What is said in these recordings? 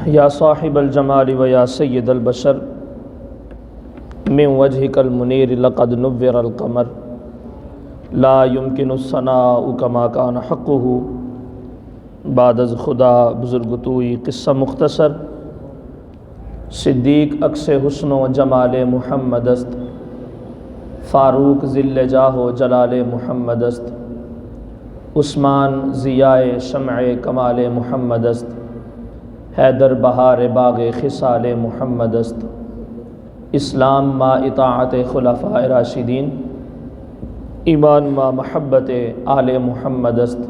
یا صاحب الجمال و یا سید البشر من وجهک المنیر لقد نور القمر لا يمكن الثناء كما كان حقه بعد از خدا بزرگ توئی قصہ مختصر صدیق عکس حسن و جمال محمد است فاروق ذل جاہ و جلال محمد است عثمان ضیائے شمع کمال محمد است حیدر بہار باغ خصال محمد است اسلام ما اطاعت خلفاء راشدین ایمان ما محبت آل محمد است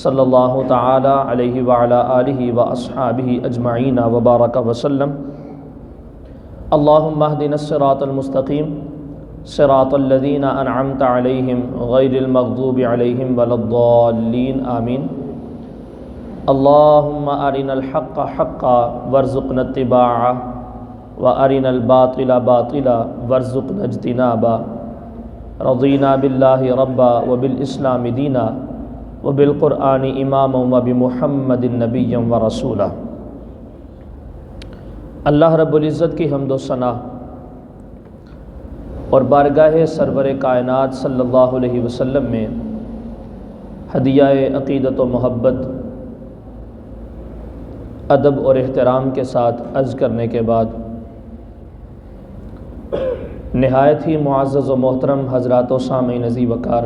صلی اللہ تعالی علیہ وعلی آلہ و اصحابہ اجمعین وبارک وسلم اللہم اہدنا الصراط المستقیم صراط الذین انعمت علیہم غیر المغضوب علیہم ولا الضالین آمین اللہم ارنا الحق حقا وارزقنا اتباعہ وارنا الباطل باطلا وارزقنا اجتنابا رضینا باللہ ربا وبالاسلام دینا وبالقرآن اماما وبمحمد نبیا ورسولا۔ اللہ رب العزت کی حمد و ثنا اور بارگاہ سرور کائنات صلی اللہ علیہ وسلم میں ہدیہ عقیدت و محبت ادب اور احترام کے ساتھ عرض کرنے کے بعد نہایت ہی معزز و محترم حضرات و سامعین عزیز وقار،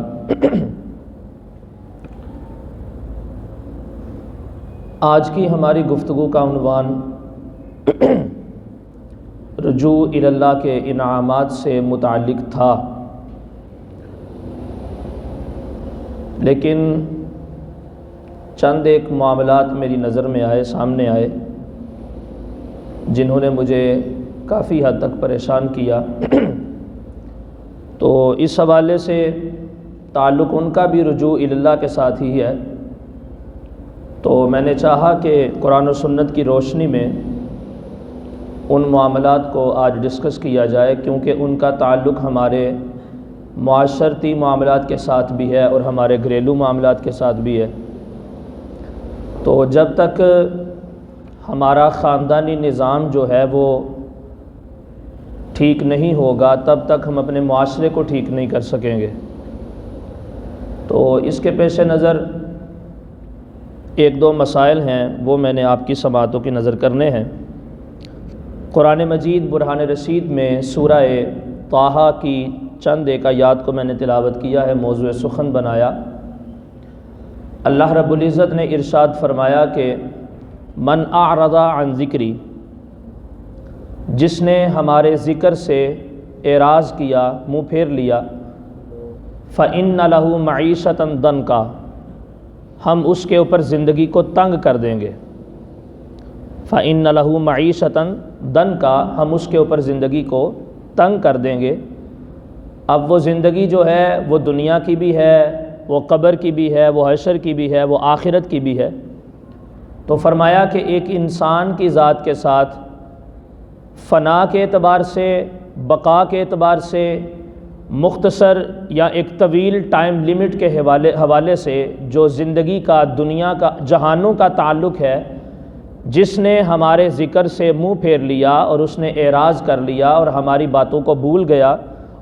آج کی ہماری گفتگو کا عنوان رجوع الی اللہ کے انعامات سے متعلق تھا، لیکن چند ایک معاملات میری نظر میں آئے، سامنے آئے، جنہوں نے مجھے کافی حد تک پریشان کیا، تو اس حوالے سے تعلق ان کا بھی رجوع الی اللہ کے ساتھ ہی ہے، تو میں نے چاہا کہ قرآن و سنت کی روشنی میں ان معاملات کو آج ڈسکس کیا جائے، کیونکہ ان کا تعلق ہمارے معاشرتی معاملات کے ساتھ بھی ہے اور ہمارے گھریلو معاملات کے ساتھ بھی ہے۔ تو جب تک ہمارا خاندانی نظام جو ہے وہ ٹھیک نہیں ہوگا تب تک ہم اپنے معاشرے کو ٹھیک نہیں کر سکیں گے۔ تو اس کے پیش نظر ایک دو مسائل ہیں، وہ میں نے آپ کی سماعتوں کی نظر کرنے ہیں۔ قرآن مجید برہان رشید میں سورہ طٰہٰ کی چند ایک آیات کو میں نے تلاوت کیا ہے، موضوع سخن بنایا۔ اللہ رب العزت نے ارشاد فرمایا کہ من اعرض عن ذکری، جس نے ہمارے ذکر سے اعراض کیا، منہ پھیر لیا، فإن لہ معیشۃ ضنکا، ہم اس کے اوپر زندگی کو تنگ کر دیں گے۔ فإن لہ معیشۃ ضنکا، ہم اس کے اوپر زندگی کو تنگ کر دیں گے۔ اب وہ زندگی جو ہے وہ دنیا کی بھی ہے، وہ قبر کی بھی ہے، وہ حشر کی بھی ہے، وہ آخرت کی بھی ہے۔ تو فرمایا کہ ایک انسان کی ذات کے ساتھ فنا کے اعتبار سے، بقا کے اعتبار سے، مختصر یا ایک طویل ٹائم لیمٹ کے حوالے سے جو زندگی کا، دنیا کا، جہانوں کا تعلق ہے، جس نے ہمارے ذکر سے منہ پھیر لیا اور اس نے اعراض کر لیا اور ہماری باتوں کو بھول گیا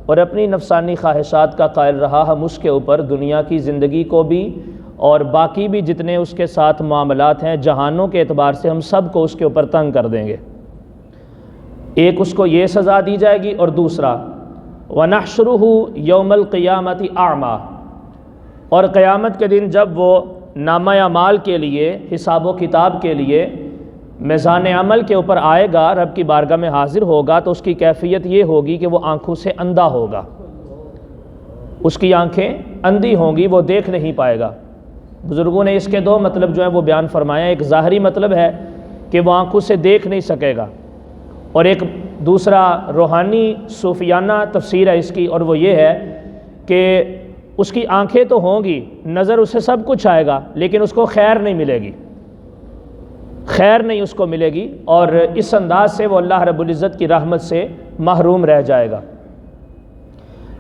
اور اپنی نفسانی خواہشات کا قائل رہا، ہم اس کے اوپر دنیا کی زندگی کو بھی اور باقی بھی جتنے اس کے ساتھ معاملات ہیں جہانوں کے اعتبار سے، ہم سب کو اس کے اوپر تنگ کر دیں گے۔ ایک اس کو یہ سزا دی جائے گی، اور دوسرا وَنَحْشُرُهُ يَوْمَ الْقِيَامَةِ أَعْمَى، اور قیامت کے دن جب وہ نامہ اعمال کے لیے، حساب و کتاب کے لیے میزان عمل کے اوپر آئے گا، رب کی بارگاہ میں حاضر ہوگا، تو اس کی کیفیت یہ ہوگی کہ وہ آنکھوں سے اندھا ہوگا، اس کی آنکھیں اندھی ہوں گی، وہ دیکھ نہیں پائے گا۔ بزرگوں نے اس کے دو مطلب جو ہیں وہ بیان فرمایا، ایک ظاہری مطلب ہے کہ وہ آنکھوں سے دیکھ نہیں سکے گا، اور ایک دوسرا روحانی صوفیانہ تفسیر ہے اس کی، اور وہ یہ ہے کہ اس کی آنکھیں تو ہوں گی، نظر اسے سب کچھ آئے گا، لیکن اس کو خیر نہیں ملے گی، خیر نہیں اس کو ملے گی، اور اس انداز سے وہ اللہ رب العزت کی رحمت سے محروم رہ جائے گا۔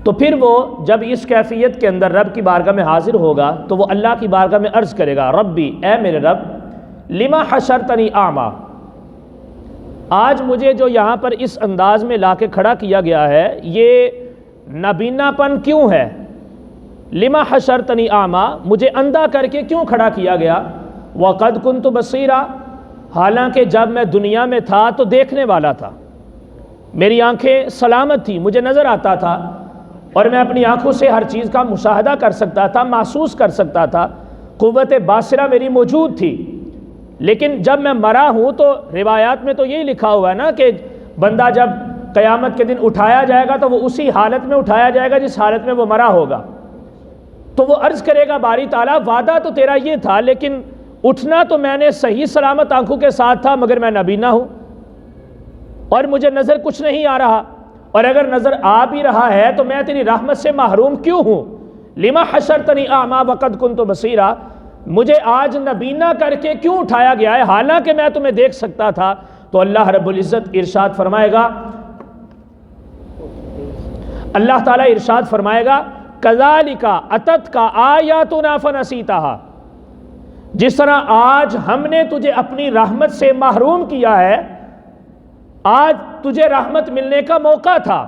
تو پھر وہ جب اس کیفیت کے اندر رب کی بارگاہ میں حاضر ہوگا تو وہ اللہ کی بارگاہ میں عرض کرے گا، ربی، اے میرے رب، لما حشرتنی اعمیٰ، آج مجھے جو یہاں پر اس انداز میں لا کے کھڑا کیا گیا ہے یہ نابینا پن کیوں ہے؟ لما حشرتنی اعمیٰ، مجھے اندھا کر کے کیوں کھڑا کیا گیا؟ وقد کنت بصیرا، حالانکہ جب میں دنیا میں تھا تو دیکھنے والا تھا، میری آنکھیں سلامت تھی، مجھے نظر آتا تھا اور میں اپنی آنکھوں سے ہر چیز کا مشاہدہ کر سکتا تھا، محسوس کر سکتا تھا، قوت باصرہ میری موجود تھی۔ لیکن جب میں مرا ہوں تو روایات میں تو یہی لکھا ہوا ہے نا کہ بندہ جب قیامت کے دن اٹھایا جائے گا تو وہ اسی حالت میں اٹھایا جائے گا جس حالت میں وہ مرا ہوگا۔ تو وہ عرض کرے گا باری تعالیٰ وعدہ تو تیرا یہ تھا لیکن اٹھنا تو میں نے صحیح سلامت آنکھوں کے ساتھ تھا، مگر میں نابینا ہوں اور مجھے نظر کچھ نہیں آ رہا، اور اگر نظر آ بھی رہا ہے تو میں تیری رحمت سے محروم کیوں ہوں؟ لما حشرتنی اعمیٰ وقد کنت بصیرا، مجھے آج نابینا کر کے کیوں اٹھایا گیا ہے حالانکہ میں تمہیں دیکھ سکتا تھا؟ تو اللہ رب العزت ارشاد فرمائے گا، اللہ تعالیٰ ارشاد فرمائے گا کذالک اتتک آیاتنا فنسیتہا، جس طرح آج ہم نے تجھے اپنی رحمت سے محروم کیا ہے، آج تجھے رحمت ملنے کا موقع تھا،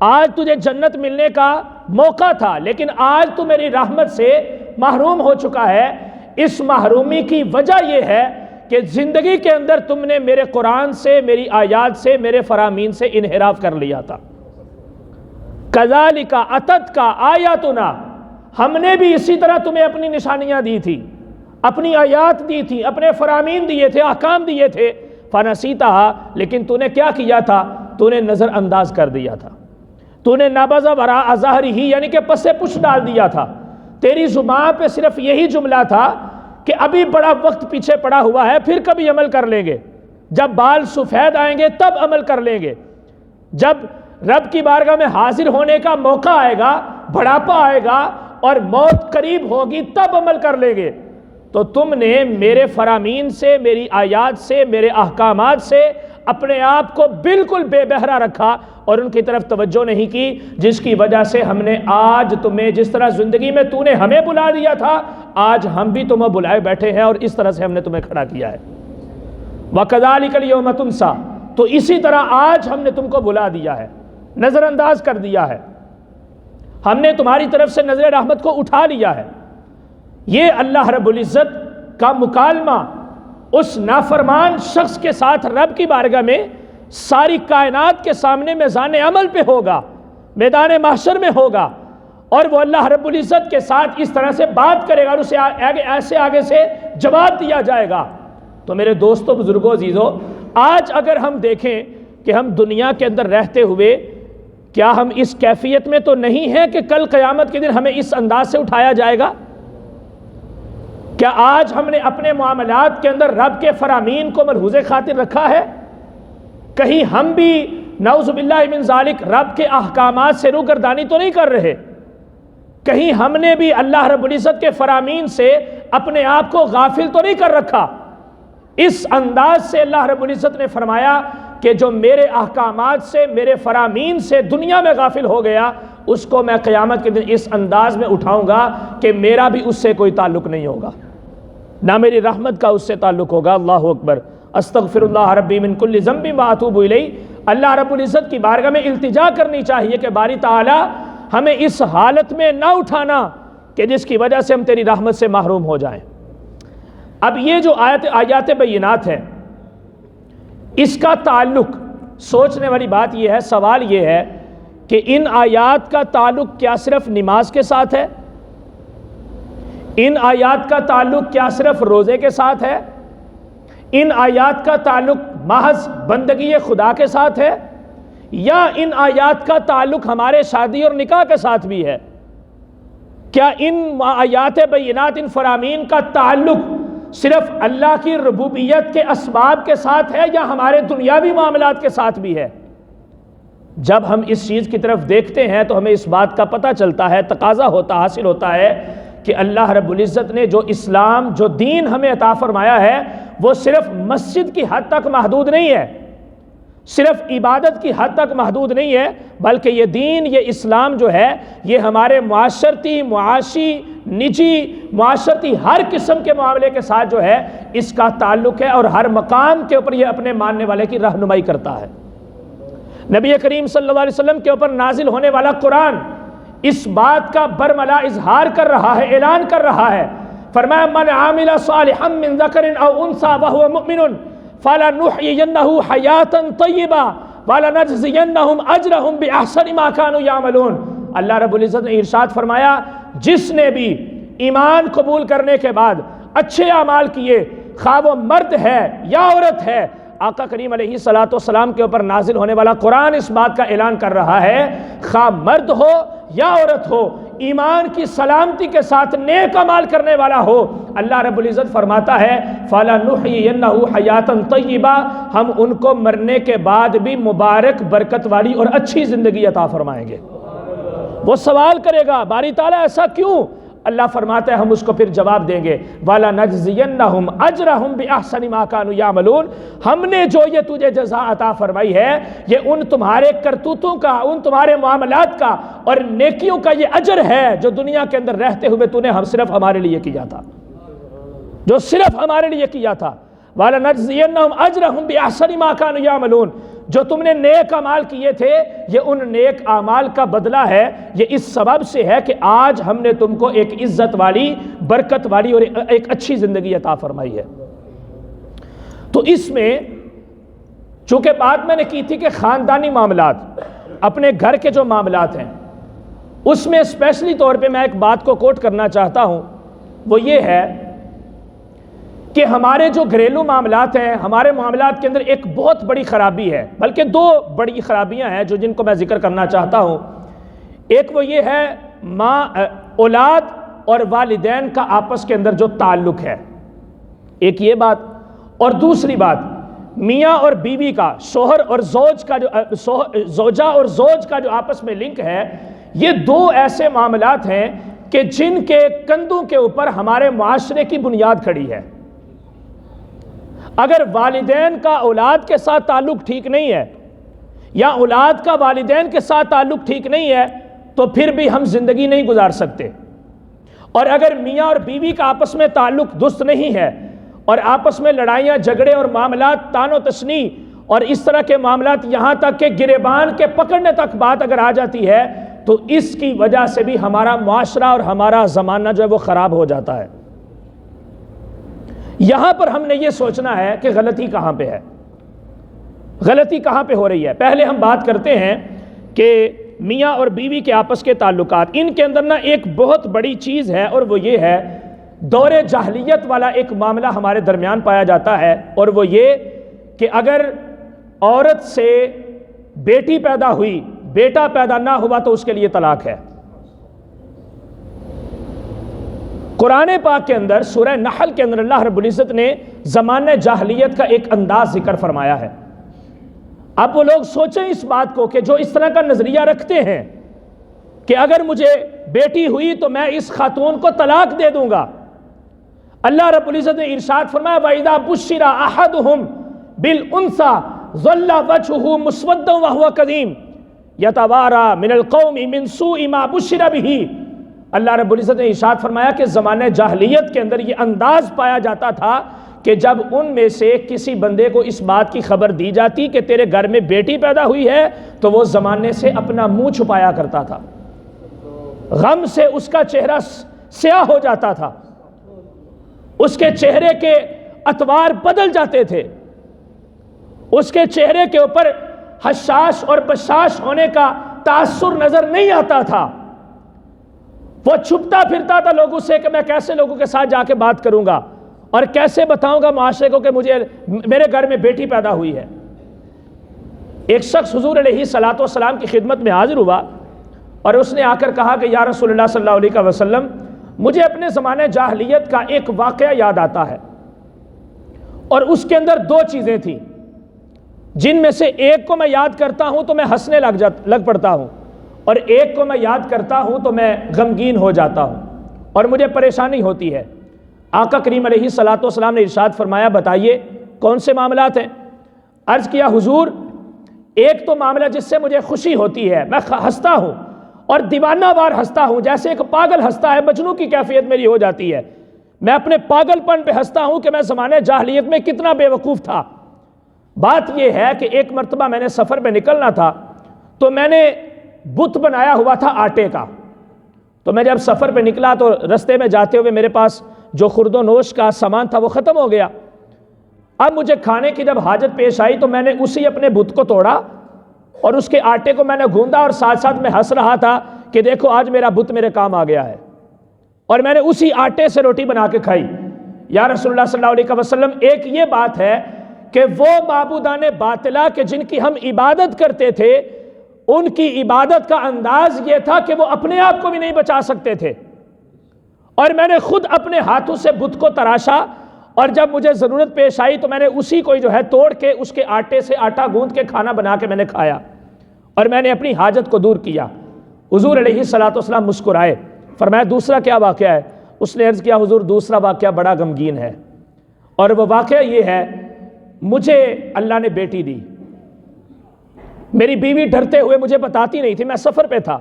آج تجھے جنت ملنے کا موقع تھا، لیکن آج تو میری رحمت سے محروم ہو چکا ہے۔ اس محرومی کی وجہ یہ ہے کہ زندگی کے اندر تم نے میرے قرآن سے، میری آیات سے، میرے فرامین سے انحراف کر لیا تھا۔ کذالک اتتک آیاتنا، ہم نے بھی اسی طرح تمہیں اپنی نشانیاں دی تھی، اپنی آیات دی تھی، اپنے فرامین دیے تھے، احکام دیے تھے، فنسیتہا، لیکن تو نے کیا کیا تھا؟ تو نے نظر انداز کر دیا تھا، تو نے نبذ وراء ظہرہ یعنی کہ پس پش ڈال دیا تھا۔ تیری زبان پہ صرف یہی جملہ تھا کہ ابھی بڑا وقت پیچھے پڑا ہوا ہے، پھر کبھی عمل کر لیں گے، جب بال سفید آئیں گے تب عمل کر لیں گے، جب رب کی بارگاہ میں حاضر ہونے کا موقع آئے گا، بڑھاپا آئے گا اور موت قریب ہوگی تب عمل کر لیں گے۔ تو تم نے میرے فرامین سے، میری آیات سے، میرے احکامات سے اپنے آپ کو بالکل بے بہرا رکھا اور ان کی طرف توجہ نہیں کی، جس کی وجہ سے ہم نے آج تمہیں جس طرح زندگی میں تو نے ہمیں بلا دیا تھا، آج ہم بھی تمہیں بلائے بیٹھے ہیں اور اس طرح سے ہم نے تمہیں کھڑا کیا ہے۔ وَكَذَلِكَ الْيَوْمَ تُنْسَى، تو اسی طرح آج ہم نے تم کو بلا دیا ہے، نظر انداز کر دیا ہے، ہم نے تمہاری طرف سے نظر رحمت کو اٹھا لیا ہے۔ یہ اللہ رب العزت کا مکالمہ اس نافرمان شخص کے ساتھ رب کی بارگاہ میں ساری کائنات کے سامنے میزان عمل پہ ہوگا، میدان محشر میں ہوگا، اور وہ اللہ رب العزت کے ساتھ اس طرح سے بات کرے گا اور اسے ایسے آگے سے جواب دیا جائے گا۔ تو میرے دوستوں، بزرگوں، عزیزوں، آج اگر ہم دیکھیں کہ ہم دنیا کے اندر رہتے ہوئے کیا ہم اس کیفیت میں تو نہیں ہیں کہ کل قیامت کے دن ہمیں اس انداز سے اٹھایا جائے گا؟ کیا آج ہم نے اپنے معاملات کے اندر رب کے فرامین کو ملحوظ خاطر رکھا ہے؟ کہیں ہم بھی نعوذ باللہ من ذالک رب کے احکامات سے روگردانی تو نہیں کر رہے؟ کہیں ہم نے بھی اللہ رب العزت کے فرامین سے اپنے آپ کو غافل تو نہیں کر رکھا؟ اس انداز سے اللہ رب العزت نے فرمایا کہ جو میرے احکامات سے، میرے فرامین سے دنیا میں غافل ہو گیا، اس کو میں قیامت کے دن اس انداز میں اٹھاؤں گا کہ میرا بھی اس سے کوئی تعلق نہیں ہوگا، نہ میری رحمت کا اس سے تعلق ہوگا۔ اللہ اکبر، استغفر اللہ ربی من کل ذنب واتوب الیہ۔ اللہ رب العزت کی بارگاہ میں التجا کرنی چاہیے کہ باری تعالی ہمیں اس حالت میں نہ اٹھانا کہ جس کی وجہ سے ہم تیری رحمت سے محروم ہو جائیں۔ اب یہ جو آیات بینات ہیں، اس کا تعلق، سوچنے والی بات یہ ہے، سوال یہ ہے کہ ان آیات کا تعلق کیا صرف نماز کے ساتھ ہے؟ ان آیات کا تعلق کیا صرف روزے کے ساتھ ہے؟ ان آیات کا تعلق محض بندگی خدا کے ساتھ ہے؟ یا ان آیات کا تعلق ہمارے شادی اور نکاح کے ساتھ بھی ہے؟ کیا ان آیات بینات، ان فرامین کا تعلق صرف اللہ کی ربوبیت کے اسباب کے ساتھ ہے یا ہمارے دنیاوی معاملات کے ساتھ بھی ہے؟ جب ہم اس چیز کی طرف دیکھتے ہیں تو ہمیں اس بات کا پتہ چلتا ہے، تقاضا حاصل ہوتا ہے کہ اللہ رب العزت نے جو اسلام، جو دین ہمیں عطا فرمایا ہے، وہ صرف مسجد کی حد تک محدود نہیں ہے، صرف عبادت کی حد تک محدود نہیں ہے، بلکہ یہ دین، یہ اسلام جو ہے، یہ ہمارے معاشرتی، معاشی نجی معاشرتی ہر قسم کے معاملے کے ساتھ جو ہے اس کا تعلق ہے، اور ہر مقام کے اوپر یہ اپنے ماننے والے کی رہنمائی کرتا ہے۔ نبی کریم صلی اللہ علیہ وسلم کے اوپر نازل ہونے والا قرآن اس بات کا برملا اظہار کر رہا ہے، اعلان کر رہا ہے۔ فرمایا من عامل صالحا من ذکر او انثى وهو مؤمن فلنحيينه حیاتا طیبہ وَلَنَجْزِيَنَّهُمْ أَجْرَهُمْ بِأَحْسَنِ مَا كَانُوا يَعْمَلُونَ۔ اللہ رب العزت نے ارشاد فرمایا جس نے بھی ایمان قبول کرنے کے بعد اچھے اعمال کیے، خواہ وہ مرد ہے یا عورت ہے، آقا کریم علیہ السلام کے اوپر نازل ہونے والا قرآن اس بات کا اعلان کر رہا ہے، خواہ مرد ہو یا عورت ہو، ایمان کی سلامتی کے ساتھ نیک عمال کرنے والا ہو، اللہ رب العزت فرماتا ہے فَلَنُحْيِيَنَّهُ حَيَاتًا طَيِّبَةً، ہم ان کو مرنے کے بعد بھی مبارک برکت والی اور اچھی زندگی عطا فرمائیں گے۔ وہ سوال کرے گا باری تعالیٰ ایسا کیوں؟ اللہ فرماتا ہے ہم اس کو پھر جواب دیں گے وَلَنَجْزِيَنَّهُمْ أَجْرَهُمْ بِأَحْسَنِ مَا كَانُوا يَعْمَلُونَ، ہم نے جو یہ تجھے جزا عطا فرمائی ہے یہ ان تمہارے کرتوتوں کا، ان تمہارے معاملات کا اور نیکیوں کا یہ اجر ہے جو دنیا کے اندر رہتے ہوئے تو نے صرف ہمارے لیے کیا تھا، جو صرف ہمارے لیے کیا تھا۔ وَلَنَجْزِيَنَّهُمْ أَجْرَهُمْ بِأَحْسَنِ مَا كَانُوا يَعْمَلُونَ، جو تم نے نیک اعمال کیے تھے یہ ان نیک اعمال کا بدلہ ہے، یہ اس سبب سے ہے کہ آج ہم نے تم کو ایک عزت والی، برکت والی اور ایک اچھی زندگی عطا فرمائی ہے۔ تو اس میں چونکہ بات میں نے کی تھی کہ خاندانی معاملات، اپنے گھر کے جو معاملات ہیں اس میں اسپیشلی طور پہ میں ایک بات کو کوٹ کرنا چاہتا ہوں، وہ یہ ہے کہ ہمارے جو گھریلو معاملات ہیں، ہمارے معاملات کے اندر ایک بہت بڑی خرابی ہے، بلکہ دو بڑی خرابیاں ہیں جن کو میں ذکر کرنا چاہتا ہوں۔ ایک وہ یہ ہے اولاد اور والدین کا آپس کے اندر جو تعلق ہے، ایک یہ بات، اور دوسری بات میاں اور بیوی کا، شوہر اور زوج کا زوجہ اور زوج کا جو آپس میں لنک ہے، یہ دو ایسے معاملات ہیں کہ جن کے کندھوں کے اوپر ہمارے معاشرے کی بنیاد کھڑی ہے۔ اگر والدین کا اولاد کے ساتھ تعلق ٹھیک نہیں ہے یا اولاد کا والدین کے ساتھ تعلق ٹھیک نہیں ہے تو پھر بھی ہم زندگی نہیں گزار سکتے، اور اگر میاں اور بیوی کا آپس میں تعلق درست نہیں ہے اور آپس میں لڑائیاں جھگڑے اور معاملات تان و تشنی اور اس طرح کے معاملات یہاں تک کہ گریبان کے پکڑنے تک بات اگر آ جاتی ہے تو اس کی وجہ سے بھی ہمارا معاشرہ اور ہمارا زمانہ جو ہے وہ خراب ہو جاتا ہے۔ یہاں پر ہم نے یہ سوچنا ہے کہ غلطی کہاں پہ ہے، غلطی کہاں پہ ہو رہی ہے۔ پہلے ہم بات کرتے ہیں کہ میاں اور بیوی کے آپس کے تعلقات، ان کے اندر ایک بہت بڑی چیز ہے، اور وہ یہ ہے دور جاہلیت والا ایک معاملہ ہمارے درمیان پایا جاتا ہے، اور وہ یہ کہ اگر عورت سے بیٹی پیدا ہوئی، بیٹا پیدا نہ ہوا تو اس کے لیے طلاق ہے۔ قرآن پاک کے اندر سورہ نحل کے اندر اللہ رب العزت نے زمانہ جاہلیت کا ایک انداز ذکر فرمایا ہے۔ اب وہ لوگ سوچیں اس بات کو کہ جو اس طرح کا نظریہ رکھتے ہیں کہ اگر مجھے بیٹی ہوئی تو میں اس خاتون کو طلاق دے دوں گا، اللہ رب العزت نے ارشاد فرمایا وَإِذَا بُشِّرَ أَحَدُهُمْ بِالْأُنثَىٰ ظَلَّ وَجْهُهُ مُسْوَدًّا وَهُوَ كَظِيمٌ يَتَوَارَىٰ مِنَ الْقَوْمِ مِنْ سُوءِ مَا بُشِّرَ بِهِ۔ اللہ رب العزت نے ارشاد فرمایا کہ زمانہ جاہلیت کے اندر یہ انداز پایا جاتا تھا کہ جب ان میں سے کسی بندے کو اس بات کی خبر دی جاتی کہ تیرے گھر میں بیٹی پیدا ہوئی ہے تو وہ زمانے سے اپنا منہ چھپایا کرتا تھا، غم سے اس کا چہرہ سیاہ ہو جاتا تھا، اس کے چہرے کے اطوار بدل جاتے تھے، اس کے چہرے کے اوپر حشاش اور بشاش ہونے کا تاثر نظر نہیں آتا تھا، وہ چھپتا پھرتا تھا لوگوں سے کہ میں کیسے لوگوں کے ساتھ جا کے بات کروں گا اور کیسے بتاؤں گا معاشرے کو کہ میرے گھر میں بیٹی پیدا ہوئی ہے۔ ایک شخص حضور علیہ السلام کی خدمت میں حاضر ہوا اور اس نے آ کر کہا کہ یا رسول اللہ صلی اللہ علیہ وسلم، مجھے اپنے زمانے جاہلیت کا ایک واقعہ یاد آتا ہے، اور اس کے اندر دو چیزیں تھیں جن میں سے ایک کو میں یاد کرتا ہوں تو میں ہنسنے لگ پڑتا ہوں، اور ایک کو میں یاد کرتا ہوں تو میں غمگین ہو جاتا ہوں اور مجھے پریشانی ہوتی ہے۔ آقا کریم علیہ السلام نے ارشاد فرمایا بتائیے کون سے معاملات ہیں؟ عرض کیا حضور ایک تو معاملہ جس سے مجھے خوشی ہوتی ہے، میں ہنستا ہوں، اور دیوانہ وار ہنستا ہوں، جیسے ایک پاگل ہنستا ہے، مجنوں کی کیفیت میری ہو جاتی ہے۔ میں اپنے پاگل پن پہ ہنستا ہوں کہ میں زمانے جاہلیت میں کتنا بے وقوف تھا۔ بات یہ ہے کہ ایک مرتبہ میں نے سفر پہ نکلنا تھا، تو میں نے بت بنایا ہوا تھا آٹے کا۔ تو میں جب سفر پہ نکلا تو رستے میں جاتے ہوئے میرے پاس جو خورد و نوش کا سامان تھا وہ ختم ہو گیا۔ اب مجھے کھانے کی جب حاجت پیش آئی تو میں نے اسی اپنے بت کو توڑا اور اس کے آٹے کو میں نے گوندا، اور ساتھ ساتھ میں ہنس رہا تھا کہ دیکھو آج میرا بت میرے کام آ گیا ہے، اور میں نے اسی آٹے سے روٹی بنا کے کھائی۔ یا رسول اللہ صلی اللہ علیہ وسلم، ایک یہ بات ہے کہ وہ معبودان باطلہ کہ جن کی ہم عبادت کرتے تھے، ان کی عبادت کا انداز یہ تھا کہ وہ اپنے آپ کو بھی نہیں بچا سکتے تھے، اور میں نے خود اپنے ہاتھوں سے بت کو تراشا، اور جب مجھے ضرورت پیش آئی تو میں نے اسی کو جو ہے توڑ کے اس کے آٹے سے آٹا گوندھ کے کھانا بنا کے میں نے کھایا، اور میں نے اپنی حاجت کو دور کیا۔ حضور علیہ الصلوۃ والسلام مسکرائے، فرمایا دوسرا کیا واقعہ ہے؟ اس نے عرض کیا حضور دوسرا واقعہ بڑا غمگین ہے، اور وہ واقعہ یہ ہے مجھے اللہ نے بیٹی دی۔ میری بیوی ڈرتے ہوئے مجھے بتاتی نہیں تھی، میں سفر پہ تھا۔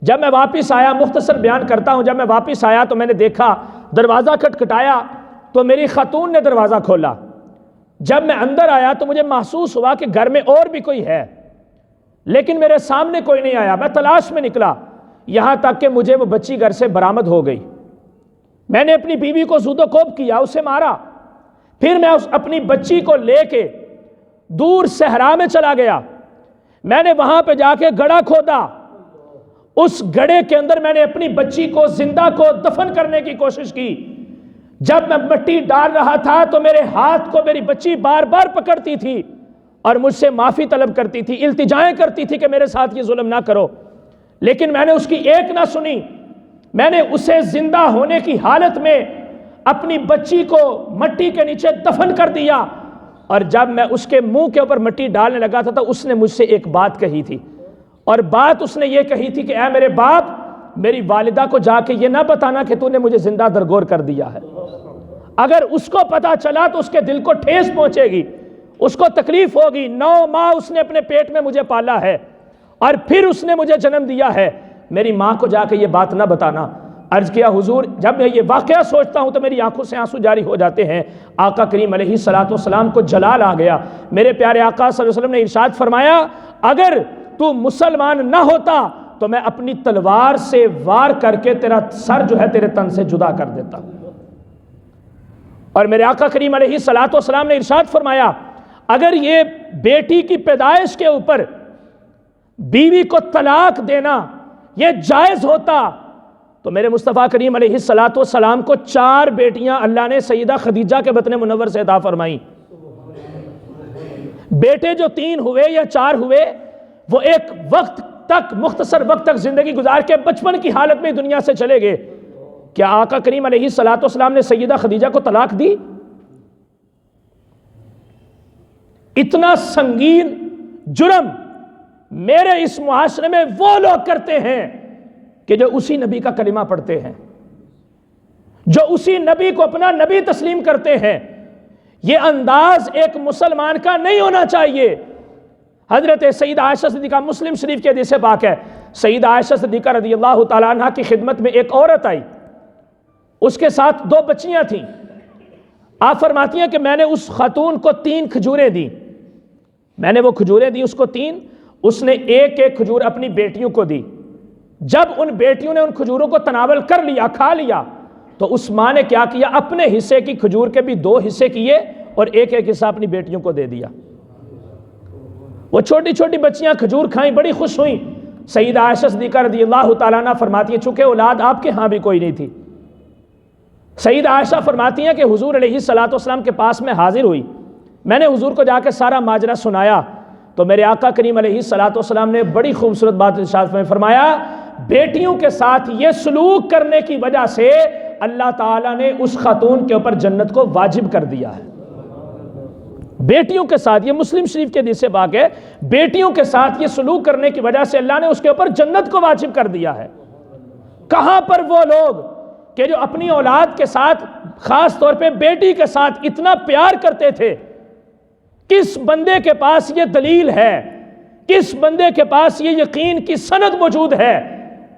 جب میں واپس آیا، مختصر بیان کرتا ہوں، جب میں واپس آیا تو میں نے دیکھا دروازہ کھٹکھٹایا تو میری خاتون نے دروازہ کھولا۔ جب میں اندر آیا تو مجھے محسوس ہوا کہ گھر میں اور بھی کوئی ہے، لیکن میرے سامنے کوئی نہیں آیا۔ میں تلاش میں نکلا، یہاں تک کہ مجھے وہ بچی گھر سے برآمد ہو گئی۔ میں نے اپنی بیوی کو زود و کوب کیا، اسے مارا، پھر میں اپنی بچی کو لے کے دور صحرا میں چلا گیا۔ میں نے وہاں پہ جا کے گڑھا کھودا، اس گڑھے کے اندر میں نے اپنی بچی کو زندہ کو دفن کرنے کی کوشش کی۔ جب میں مٹی ڈال رہا تھا تو میرے ہاتھ کو میری بچی بار بار پکڑتی تھی اور مجھ سے معافی طلب کرتی تھی، التجائیں کرتی تھی کہ میرے ساتھ یہ ظلم نہ کرو، لیکن میں نے اس کی ایک نہ سنی۔ میں نے اسے زندہ ہونے کی حالت میں اپنی بچی کو مٹی کے نیچے دفن کر دیا، اور جب میں اس کے منہ کے اوپر مٹی ڈالنے لگا تھا تو اس نے مجھ سے ایک بات کہی تھی، اور بات اس نے یہ کہی تھی کہ اے میرے باپ، میری والدہ کو جا کے یہ نہ بتانا کہ تو نے مجھے زندہ درگور کر دیا ہے۔ اگر اس کو پتا چلا تو اس کے دل کو ٹھیس پہنچے گی، اس کو تکلیف ہوگی۔ 9 ماہ اس نے اپنے پیٹ میں مجھے پالا ہے، اور پھر اس نے مجھے جنم دیا ہے، میری ماں کو جا کے یہ بات نہ بتانا۔ عرض کیا حضور، جب میں یہ واقعہ سوچتا ہوں تو میری آنکھوں سے آنسو جاری ہو جاتے ہیں۔ آقا کریم علیہ الصلوۃ والسلام کو جلال آ گیا۔ میرے پیارے آقا صلی اللہ علیہ وسلم نے ارشاد فرمایا، اگر تو مسلمان نہ ہوتا تو میں اپنی تلوار سے وار کر کے تیرا سر جو ہے تیرے تن سے جدا کر دیتا۔ اور میرے آقا کریم علیہ الصلوۃ والسلام نے ارشاد فرمایا، اگر یہ بیٹی کی پیدائش کے اوپر بیوی کو طلاق دینا یہ جائز ہوتا تو میرے مصطفیٰ کریم علیہ الصلوۃ والسلام کو 4 بیٹیاں اللہ نے سیدہ خدیجہ کے بطن منور سے عطا فرمائیں۔ بیٹے جو 3 ہوئے یا 4 ہوئے، وہ ایک وقت تک، مختصر وقت تک زندگی گزار کے بچپن کی حالت میں دنیا سے چلے گئے۔ کیا آقا کریم علیہ الصلوۃ والسلام نے سیدہ خدیجہ کو طلاق دی؟ اتنا سنگین جرم میرے اس معاشرے میں وہ لوگ کرتے ہیں کہ جو اسی نبی کا کلمہ پڑھتے ہیں، جو اسی نبی کو اپنا نبی تسلیم کرتے ہیں۔ یہ انداز ایک مسلمان کا نہیں ہونا چاہیے۔ حضرت سیدہ عائشہ صدیقہ، مسلم شریف کے حدیث پاک ہے، سیدہ عائشہ صدیقہ رضی اللہ تعالیٰ عنہ کی خدمت میں ایک عورت آئی، اس کے ساتھ 2 بچیاں تھیں۔ آپ فرماتی ہیں کہ میں نے اس خاتون کو 3 کھجوریں دی، میں نے وہ کھجوریں دی اس کو 3، اس نے ایک کھجور اپنی بیٹیوں کو دی۔ جب ان بیٹیوں نے ان کھجوروں کو تناول کر لیا، کھا لیا، تو اس ماں نے کیا کیا، اپنے حصے کی کھجور کے بھی 2 حصے کیے اور ایک حصہ اپنی بیٹیوں کو دے دیا۔ وہ چھوٹی چھوٹی بچیاں کھجور کھائیں، بڑی خوش ہوئیں۔ سیدہ عائشہ صدیقہ رضی اللہ تعالیٰ عنہ فرماتی ہیں چونکہ اولاد آپ کے ہاں بھی کوئی نہیں تھی، سیدہ عائشہ فرماتی ہیں کہ حضور علیہ الصلوۃ والسلام کے پاس میں حاضر ہوئی، میں نے حضور کو جا کے سارا ماجرا سنایا، تو میرے آقا کریم علیہ الصلوۃ والسلام نے بڑی خوبصورت بات ارشاد میں فرمایا، بیٹیوں کے ساتھ یہ سلوک کرنے کی وجہ سے اللہ تعالیٰ نے اس خاتون کے اوپر جنت کو واجب کر دیا ہے۔ بیٹیوں کے ساتھ، یہ مسلم شریف کے حدیث پاک ہے، بیٹیوں کے ساتھ یہ سلوک کرنے کی وجہ سے اللہ نے اس کے اوپر جنت کو واجب کر دیا ہے۔ کہاں پر وہ لوگ کہ جو اپنی اولاد کے ساتھ، خاص طور پہ بیٹی کے ساتھ اتنا پیار کرتے تھے، کس بندے کے پاس یہ دلیل ہے کس بندے کے پاس یہ یقین کی سند موجود ہے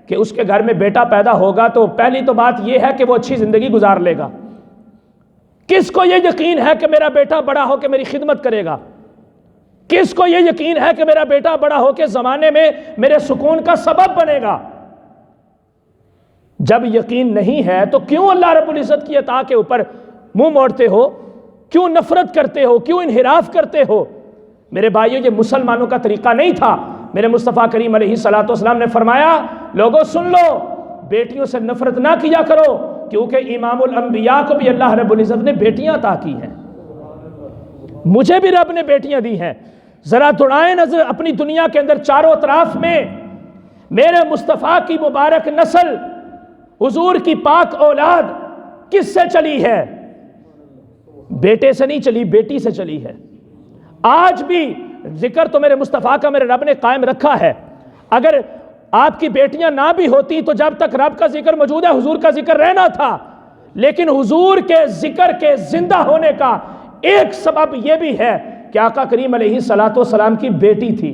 کہ اس کے گھر میں بیٹا پیدا ہوگا تو پہلی تو بات یہ ہے کہ وہ اچھی زندگی گزار لے گا؟ کس کو یہ یقین ہے کہ میرا بیٹا بڑا ہو کے میری خدمت کرے گا؟ کس کو یہ یقین ہے کہ میرا بیٹا بڑا ہو کے زمانے میں میرے سکون کا سبب بنے گا؟ جب یقین نہیں ہے تو کیوں اللہ رب العزت کی عطا کے اوپر منہ موڑتے ہو؟ کیوں نفرت کرتے ہو؟ کیوں انحراف کرتے ہو؟ میرے بھائیو، یہ مسلمانوں کا طریقہ نہیں تھا۔ میرے مصطفیٰ کریم علیہ الصلوۃ والسلام نے فرمایا، لوگوں سن لو، بیٹیوں سے نفرت نہ کیا کرو، کیونکہ امام الانبیاء کو بھی اللہ رب العزت نے بیٹیاں عطا کی ہیں، مجھے بھی رب نے بیٹیاں دی ہیں۔ ذرا دوڑائیں نظر اپنی دنیا کے اندر، چاروں اطراف میں میرے مصطفیٰ کی مبارک نسل، حضور کی پاک اولاد کس سے چلی ہے؟ بیٹے سے نہیں چلی، بیٹی سے چلی ہے۔ آج بھی ذکر تو میرے مصطفیٰ کا میرے رب نے قائم رکھا ہے۔ اگر آپ کی بیٹیاں نہ بھی ہوتی تو جب تک رب کا ذکر موجود ہے حضور کا ذکر رہنا تھا، لیکن حضور کے ذکر کے زندہ ہونے کا ایک سبب یہ بھی ہے کہ آقا کریم علیہ الصلوۃ والسلام کی بیٹی تھی،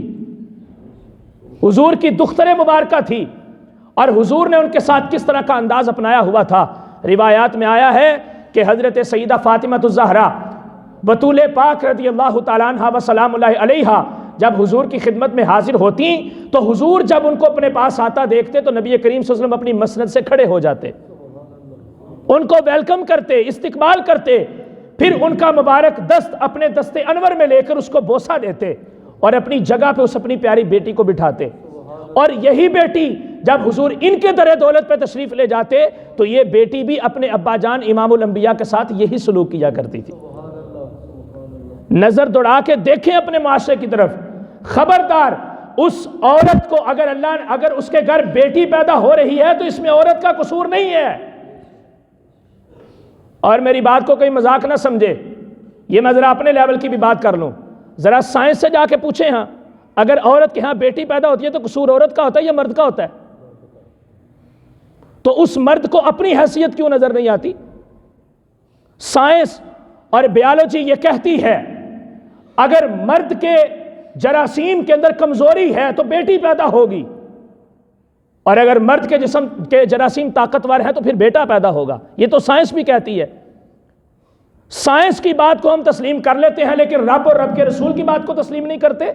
حضور کی دختر مبارکہ تھی، اور حضور نے ان کے ساتھ کس طرح کا انداز اپنایا ہوا تھا۔ روایات میں آیا ہے کہ حضرت سیدہ فاطمہ الزہرا بطول پاک رضی اللہ تعالیٰ عنہ و سلام اللہ علیہا جب حضور کی خدمت میں حاضر ہوتی تو حضور جب ان کو اپنے پاس آتا دیکھتے تو نبی کریم صلی اللہ علیہ وسلم اپنی مسند سے کھڑے ہو جاتے، ان کو ویلکم کرتے، استقبال کرتے، پھر ان کا مبارک دست اپنے دست انور میں لے کر اس کو بوسہ دیتے اور اپنی جگہ پہ اس اپنی پیاری بیٹی کو بٹھاتے۔ اور یہی بیٹی جب حضور ان کے در دولت پہ تشریف لے جاتے تو یہ بیٹی بھی اپنے ابا جان امام الانبیاء کے ساتھ یہی سلوک کیا کرتی تھی۔ نظر دوڑا کے دیکھیں اپنے معاشرے کی طرف، خبردار اس عورت کو اگر اس کے گھر بیٹی پیدا ہو رہی ہے تو اس میں عورت کا قصور نہیں ہے۔ اور میری بات کو کوئی مذاق نہ سمجھے، یہ میں ذرا اپنے لیول کی بھی بات کر لوں، ذرا سائنس سے جا کے پوچھیں، ہاں اگر عورت کے ہاں بیٹی پیدا ہوتی ہے تو قصور عورت کا ہوتا ہے یا مرد کا ہوتا ہے؟ تو اس مرد کو اپنی حیثیت کیوں نظر نہیں آتی؟ سائنس اور بیالوجی یہ کہتی ہے اگر مرد کے جراثیم کے اندر کمزوری ہے تو بیٹی پیدا ہوگی، اور اگر مرد کے جسم کے جراثیم طاقتور ہیں تو پھر بیٹا پیدا ہوگا۔ یہ تو سائنس بھی کہتی ہے۔ سائنس کی بات کو ہم تسلیم کر لیتے ہیں لیکن رب اور رب کے رسول کی بات کو تسلیم نہیں کرتے۔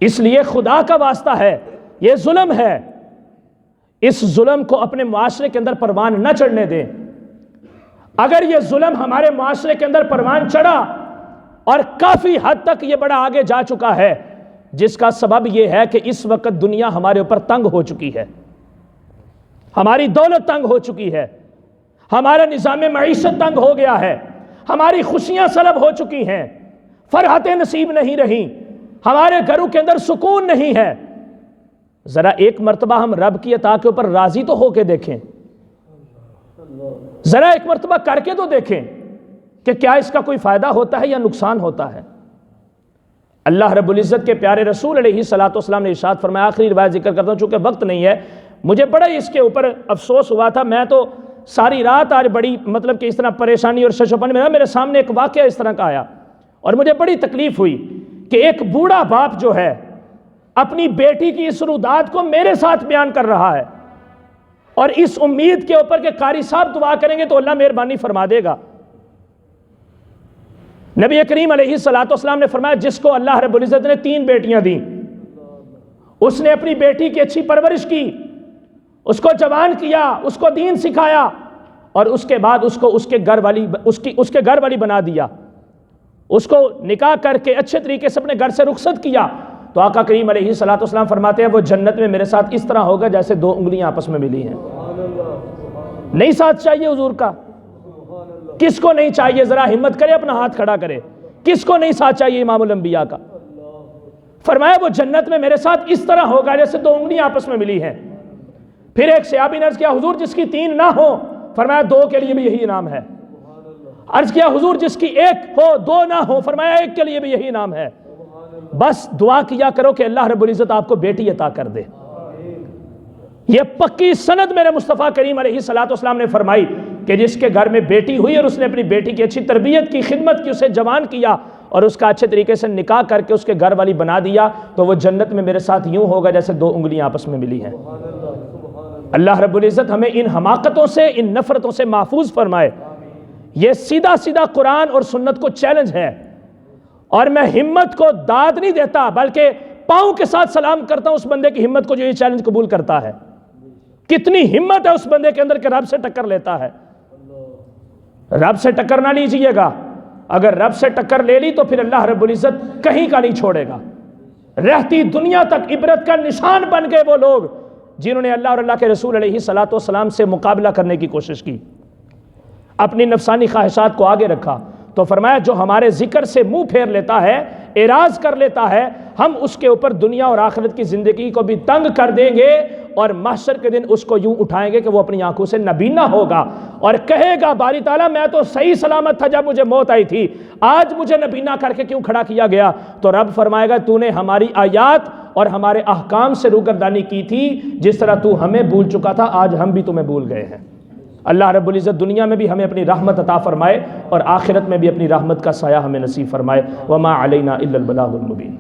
اس لیے خدا کا واسطہ ہے، یہ ظلم ہے، اس ظلم کو اپنے معاشرے کے اندر پروان نہ چڑھنے دیں۔ اگر یہ ظلم ہمارے معاشرے کے اندر پروان چڑھا اور کافی حد تک یہ بڑا آگے جا چکا ہے، جس کا سبب یہ ہے کہ اس وقت دنیا ہمارے اوپر تنگ ہو چکی ہے، ہماری دولت تنگ ہو چکی ہے، ہمارا نظام معیشت تنگ ہو گیا ہے، ہماری خوشیاں سلب ہو چکی ہیں، فرحتیں نصیب نہیں رہیں، ہمارے گھروں کے اندر سکون نہیں ہے۔ ذرا ایک مرتبہ ہم رب کی عطا کے اوپر راضی تو ہو کے دیکھیں، ذرا ایک مرتبہ کر کے تو دیکھیں کہ کیا اس کا کوئی فائدہ ہوتا ہے یا نقصان ہوتا ہے۔ اللہ رب العزت کے پیارے رسول علیہ الصلوۃ والسلام نے ارشاد فرمایا، آخری روایت ذکر کرتا ہوں چونکہ وقت نہیں ہے، مجھے بڑا اس کے اوپر افسوس ہوا تھا، میں تو ساری رات آج بڑی مطلب کہ اس طرح پریشانی اور ششوپن میں میرے سامنے ایک واقعہ اس طرح کا آیا اور مجھے بڑی تکلیف ہوئی کہ ایک بوڑھا باپ جو ہے اپنی بیٹی کی اس روداد کو میرے ساتھ بیان کر رہا ہے اور اس امید کے اوپر کہ قاری صاحب دعا کریں گے تو اللہ مہربانی فرما دے گا۔ نبی کریم علیہ الصلوۃ والسلام نے فرمایا جس کو اللہ رب العزت نے 3 بیٹیاں دیں، اس نے اپنی بیٹی کی اچھی پرورش کی، اس کو جوان کیا، اس کو دین سکھایا اور اس کے بعد اس کو اس کے گھر والی بنا دیا، اس کو نکاح کر کے اچھے طریقے سے اپنے گھر سے رخصت کیا، تو آقا کریم علیہ الصلوۃ والسلام فرماتے ہیں وہ جنت میں میرے ساتھ اس طرح ہوگا جیسے 2 انگلیاں آپس میں ملی ہیں۔ نہیں ساتھ چاہیے حضور کا؟ کس کو نہیں چاہیے؟ ذرا ہمت کرے اپنا ہاتھ کھڑا کرے، کس کو نہیں ساتھ چاہیے امام الانبیاء کا؟ فرمایا وہ جنت میں میرے ساتھ اس طرح ہوگا جیسے 2 انگلیاں آپس میں ملی ہیں۔ پھر ایک صحابی نے عرض کیا حضور جس کی 3 نہ ہو؟ فرمایا 2 کے لیے بھی یہی انعام ہے۔ عرض کیا حضور جس کی 1 ہو 2 نہ ہو؟ فرمایا 1 کے لیے بھی یہی انعام ہے۔ بس دعا کیا کرو کہ اللہ رب العزت آپ کو بیٹی عطا کر دے۔ یہ پکی سند میرے مصطفیٰ کریم علیہ الصلوۃ والسلام نے فرمائی کہ جس کے گھر میں بیٹی ہوئی اور اس نے اپنی بیٹی کی اچھی تربیت کی، خدمت کی، اسے جوان کیا اور اس کا اچھے طریقے سے نکاح کر کے اس کے گھر والی بنا دیا تو وہ جنت میں میرے ساتھ یوں ہوگا جیسے دو انگلیاں آپس میں ملی ہیں۔ اللہ رب العزت ہمیں ان حماقتوں سے، ان نفرتوں سے محفوظ فرمائے۔ یہ سیدھا سیدھا قرآن اور سنت کو چیلنج ہے، اور میں ہمت کو داد نہیں دیتا بلکہ پاؤں کے ساتھ سلام کرتا ہوں اس بندے کی ہمت کو جو یہ چیلنج قبول کرتا ہے۔ کتنی ہمت ہے اس بندے کے اندر کہ رب سے ٹکر لیتا ہے۔ رب سے ٹکر نہ لیجئے گا، اگر رب سے ٹکر لے لی تو پھر اللہ رب العزت کہیں کا نہیں چھوڑے گا۔ رہتی دنیا تک عبرت کا نشان بن گئے وہ لوگ جنہوں نے اللہ اور اللہ کے رسول علیہ الصلوۃ سے مقابلہ کرنے کی کوشش کی، اپنی نفسانی خواہشات کو آگے رکھا۔ تو فرمایا جو ہمارے ذکر سے منہ پھیر لیتا ہے، اعراض کر لیتا ہے، ہم اس کے اوپر دنیا اور آخرت کی زندگی کو بھی تنگ کر دیں گے، اور محشر کے دن اس کو یوں اٹھائیں گے کہ وہ اپنی آنکھوں سے نبینا ہوگا اور کہے گا باری تعالیٰ میں تو صحیح سلامت تھا جب مجھے موت آئی تھی، آج مجھے نبینا کر کے کیوں کھڑا کیا گیا؟ تو رب فرمائے گا تو نے ہماری آیات اور ہمارے احکام سے روگردانی کی تھی، جس طرح تو ہمیں بھول چکا تھا آج ہم بھی تمہیں بھول گئے ہیں۔ اللہ رب العزت دنیا میں بھی ہمیں اپنی رحمت عطا فرمائے اور آخرت میں بھی اپنی رحمت کا سایہ ہمیں نصیب فرمائے۔ وما علینا الا البلاغ المبین۔